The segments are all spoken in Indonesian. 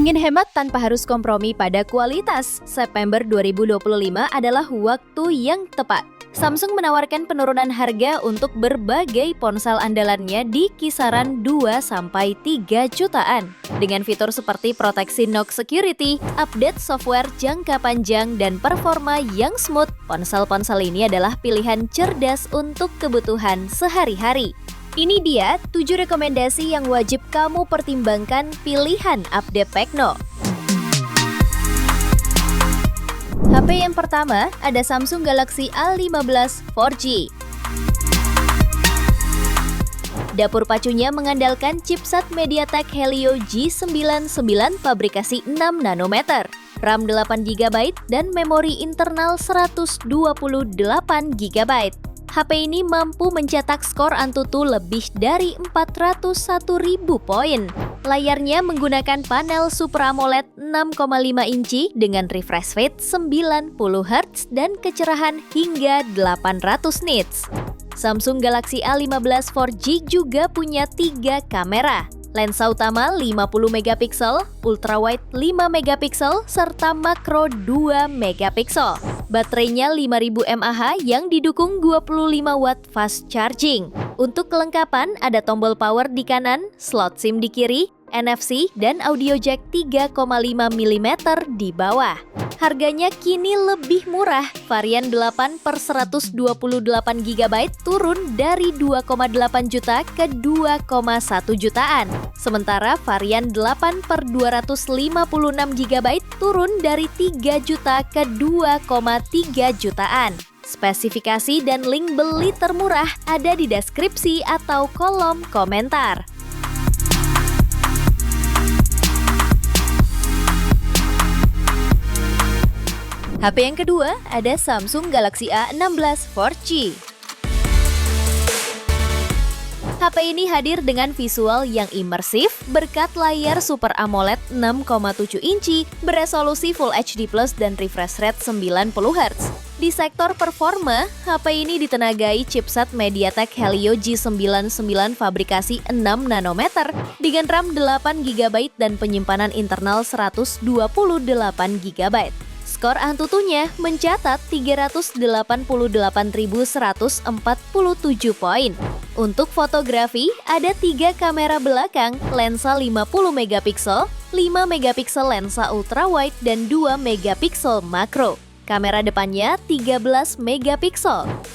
Ingin hemat tanpa harus kompromi pada kualitas, September 2025 adalah waktu yang tepat. Samsung menawarkan penurunan harga untuk berbagai ponsel andalannya di kisaran 2-3 jutaan. Dengan fitur seperti proteksi knock security, update software jangka panjang, dan performa yang smooth, ponsel-ponsel ini adalah pilihan cerdas untuk kebutuhan sehari-hari. Ini dia 7 rekomendasi yang wajib kamu pertimbangkan pilihan update Tecno. HP yang pertama ada Samsung Galaxy A15 4G. Dapur pacunya mengandalkan chipset MediaTek Helio G99 fabrikasi 6 nanometer, RAM 8GB, dan memori internal 128GB. HP ini mampu mencetak skor Antutu lebih dari 401.000 poin. Layarnya menggunakan panel Super AMOLED 6,5 inci dengan refresh rate 90Hz dan kecerahan hingga 800 nits. Samsung Galaxy A15 4G juga punya 3 kamera. Lensa utama 50MP, ultrawide 5MP, serta makro 2MP. Baterainya 5000 mAh yang didukung 25 watt fast charging. Untuk kelengkapan ada tombol power di kanan, slot SIM di kiri, NFC, dan audio jack 3,5 mm di bawah. Harganya kini lebih murah, varian 8/128GB turun dari 2,8 juta ke 2,1 jutaan. Sementara varian 8/256GB turun dari 3 juta ke 2,3 jutaan. Spesifikasi dan link beli termurah ada di deskripsi atau kolom komentar. HP yang kedua ada Samsung Galaxy A16 4G. HP ini hadir dengan visual yang imersif berkat layar Super AMOLED 6,7 inci beresolusi Full HD Plus dan refresh rate 90Hz. Di sektor performa, HP ini ditenagai chipset MediaTek Helio G99 fabrikasi 6 nanometer dengan RAM 8GB dan penyimpanan internal 128GB. Skor Antutunya mencatat 388.147 poin. Untuk fotografi, ada 3 kamera belakang, lensa 50MP, 5MP lensa ultrawide, dan 2MP makro. Kamera depannya 13MP.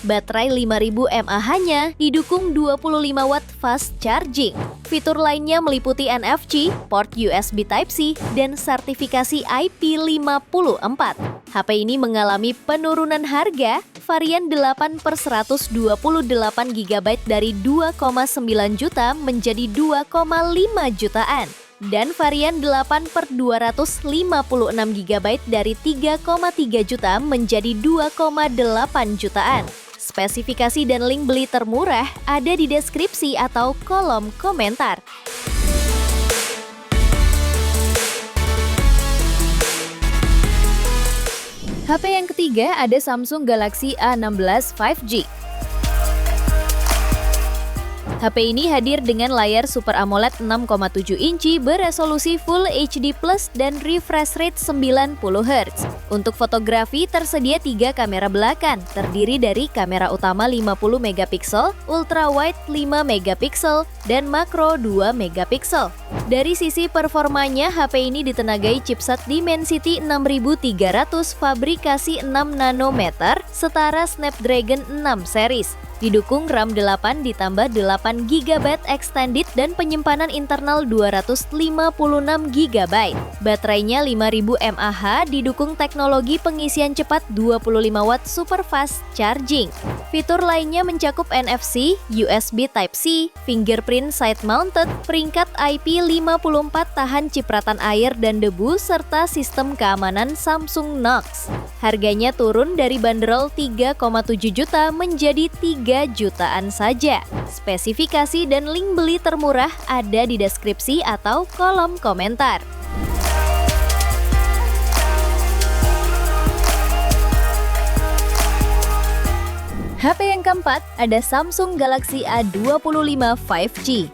Baterai 5000 mAh-nya didukung 25 watt fast charging. Fitur lainnya meliputi NFC, port USB Type-C, dan sertifikasi IP54. HP ini mengalami penurunan harga, varian 8/128GB dari 2,9 juta menjadi 2,5 jutaan. Dan varian 8/256GB dari 3,3 juta menjadi 2,8 jutaan. Spesifikasi dan link beli termurah ada di deskripsi atau kolom komentar. HP yang ketiga ada Samsung Galaxy A16 5G. HP ini hadir dengan layar Super AMOLED 6,7 inci beresolusi Full HD Plus dan refresh rate 90Hz. Untuk fotografi tersedia 3 kamera belakang, terdiri dari kamera utama 50MP, ultrawide 5MP, dan makro 2MP. Dari sisi performanya, HP ini ditenagai chipset Dimensity 6300 fabrikasi 6 nanometer setara Snapdragon 6 series. Didukung RAM 8 ditambah 8GB extended dan penyimpanan internal 256GB. Baterainya 5000 mAh didukung teknologi pengisian cepat 25 watt super fast charging. Fitur lainnya mencakup NFC, USB Type-C, fingerprint side mounted, peringkat IP54 tahan cipratan air dan debu, serta sistem keamanan Samsung Knox. Harganya turun dari bandrol 3,7 juta menjadi 3 jutaan saja. Spesifikasi dan link beli termurah ada di deskripsi atau kolom komentar. HP yang keempat ada Samsung Galaxy A25 5G.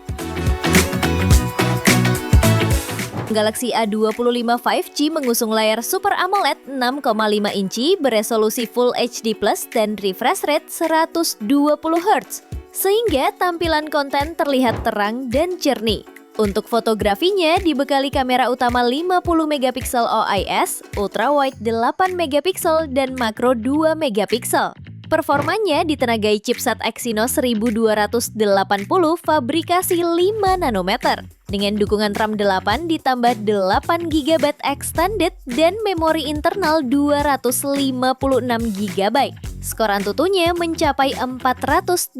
Galaxy A25 5G mengusung layar Super AMOLED 6,5 inci beresolusi Full HD+ dan refresh rate 120 Hz, sehingga tampilan konten terlihat terang dan jernih. Untuk fotografinya dibekali kamera utama 50 megapiksel OIS, ultrawide 8 megapiksel dan makro 2 megapiksel. Performanya ditenagai chipset Exynos 1280 fabrikasi 5 nanometer. Dengan dukungan RAM 8 ditambah 8 GB extended dan memori internal 256 GB. Skor Antutunya mencapai 480.000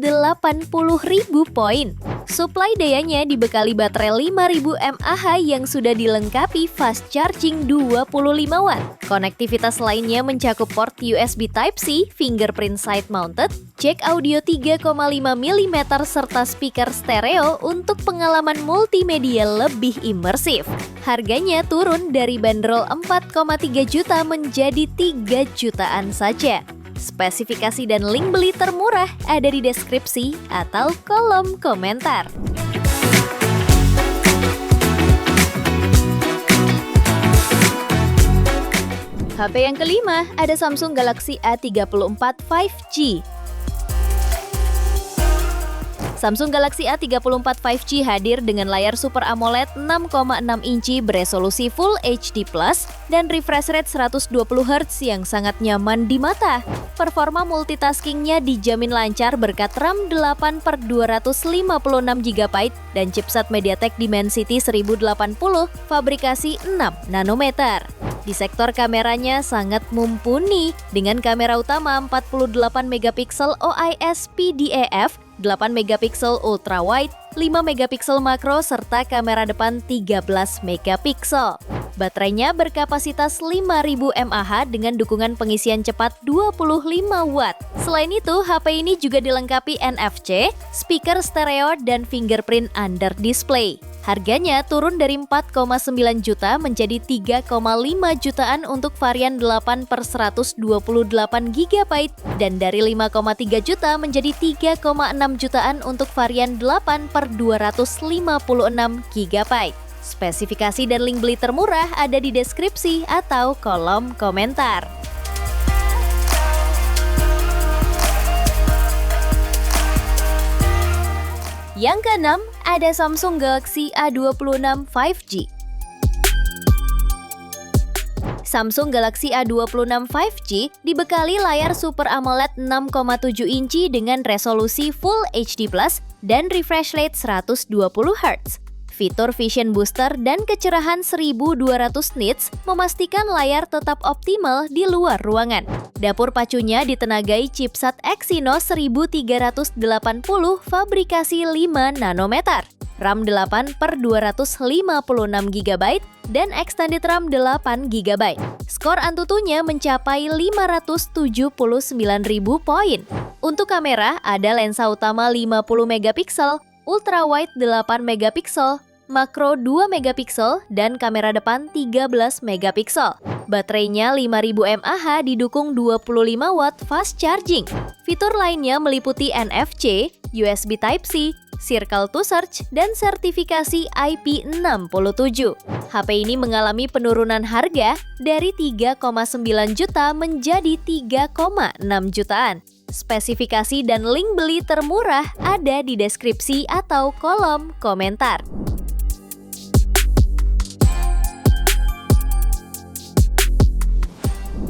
poin. Suplai dayanya dibekali baterai 5000 mAh yang sudah dilengkapi fast charging 25 Watt. Konektivitas lainnya mencakup port USB Type-C, fingerprint side mounted, jack audio 3,5 mm serta speaker stereo untuk pengalaman multimedia lebih imersif. Harganya turun dari bandrol 4,3 juta menjadi 3 jutaan saja. Spesifikasi dan link beli termurah ada di deskripsi atau kolom komentar. HP yang kelima ada Samsung Galaxy A34 5G. Samsung Galaxy A34 5G hadir dengan layar Super AMOLED 6,6 inci beresolusi Full HD+ dan refresh rate 120 Hz yang sangat nyaman di mata. Performa multitaskingnya dijamin lancar berkat RAM 8/256 GB dan chipset MediaTek Dimensity 1080 fabrikasi 6 nanometer. Di sektor kameranya sangat mumpuni dengan kamera utama 48 megapiksel OIS PDAF, 8 megapiksel ultrawide, 5 megapiksel makro serta kamera depan 13 megapiksel. Baterainya berkapasitas 5000 mAh dengan dukungan pengisian cepat 25 Watt. Selain itu, HP ini juga dilengkapi NFC, speaker stereo dan fingerprint under display. Harganya turun dari 4,9 juta menjadi 3,5 jutaan untuk varian 8/128 GB dan dari 5,3 juta menjadi 3,6 jutaan untuk varian 8/256 GB. Spesifikasi dan link beli termurah ada di deskripsi atau kolom komentar. Yang keenam, ada Samsung Galaxy A26 5G. Samsung Galaxy A26 5G dibekali layar Super AMOLED 6,7 inci dengan resolusi Full HD+ dan refresh rate 120 Hz. Fitur Vision Booster dan kecerahan 1200 nits memastikan layar tetap optimal di luar ruangan. Dapur pacunya ditenagai chipset Exynos 1380 fabrikasi 5 nanometer, RAM 8/256 GB dan extended RAM 8 GB. Skor Antutunya mencapai 579.000 poin. Untuk kamera ada lensa utama 50 megapiksel, ultrawide 8 megapiksel, makro 2 megapiksel, dan kamera depan 13 megapiksel. Baterainya 5000 mAh didukung 25 Watt fast charging. Fitur lainnya meliputi NFC, USB Type-C, Circle to Search, dan sertifikasi IP67. HP ini mengalami penurunan harga dari 3,9 juta menjadi 3,6 jutaan. Spesifikasi dan link beli termurah ada di deskripsi atau kolom komentar.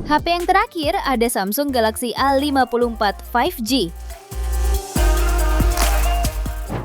HP yang terakhir ada Samsung Galaxy A54 5G.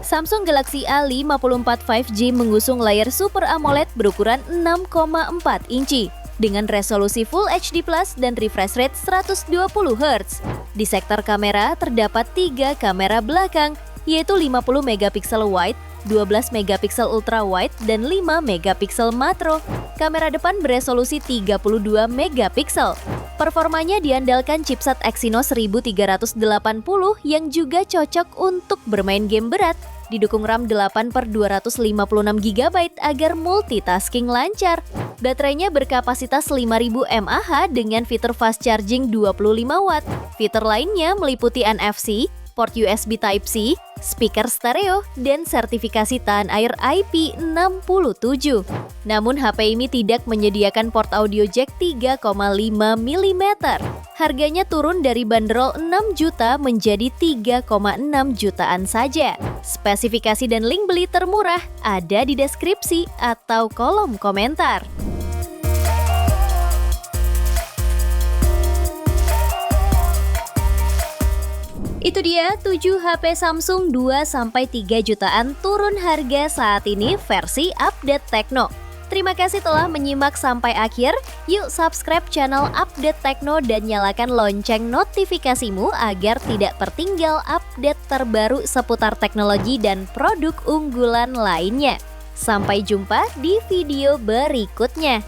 Samsung Galaxy A54 5G mengusung layar Super AMOLED berukuran 6,4 inci dengan resolusi Full HD+ dan refresh rate 120 Hz. Di sektor kamera terdapat 3 kamera belakang, yaitu 50 megapiksel wide, 12 megapiksel ultrawide, dan 5 megapiksel makro. Kamera depan beresolusi 32 megapiksel. Performanya diandalkan chipset Exynos 1380 yang juga cocok untuk bermain game berat. Didukung RAM 8/256 GB agar multitasking lancar. Baterainya berkapasitas 5000 mAh dengan fitur fast charging 25 Watt. Fitur lainnya meliputi NFC, port USB Type-C, speaker stereo, dan sertifikasi tahan air IP67. Namun HP ini tidak menyediakan port audio jack 3,5 mm. Harganya turun dari bandrol 6 juta menjadi 3,6 jutaan saja. Spesifikasi dan link beli termurah ada di deskripsi atau kolom komentar. Itu dia 7 HP Samsung 2-3 jutaan turun harga saat ini versi Update Tekno. Terima kasih telah menyimak sampai akhir. Yuk subscribe channel Update Tekno dan nyalakan lonceng notifikasimu agar tidak tertinggal update terbaru seputar teknologi dan produk unggulan lainnya. Sampai jumpa di video berikutnya.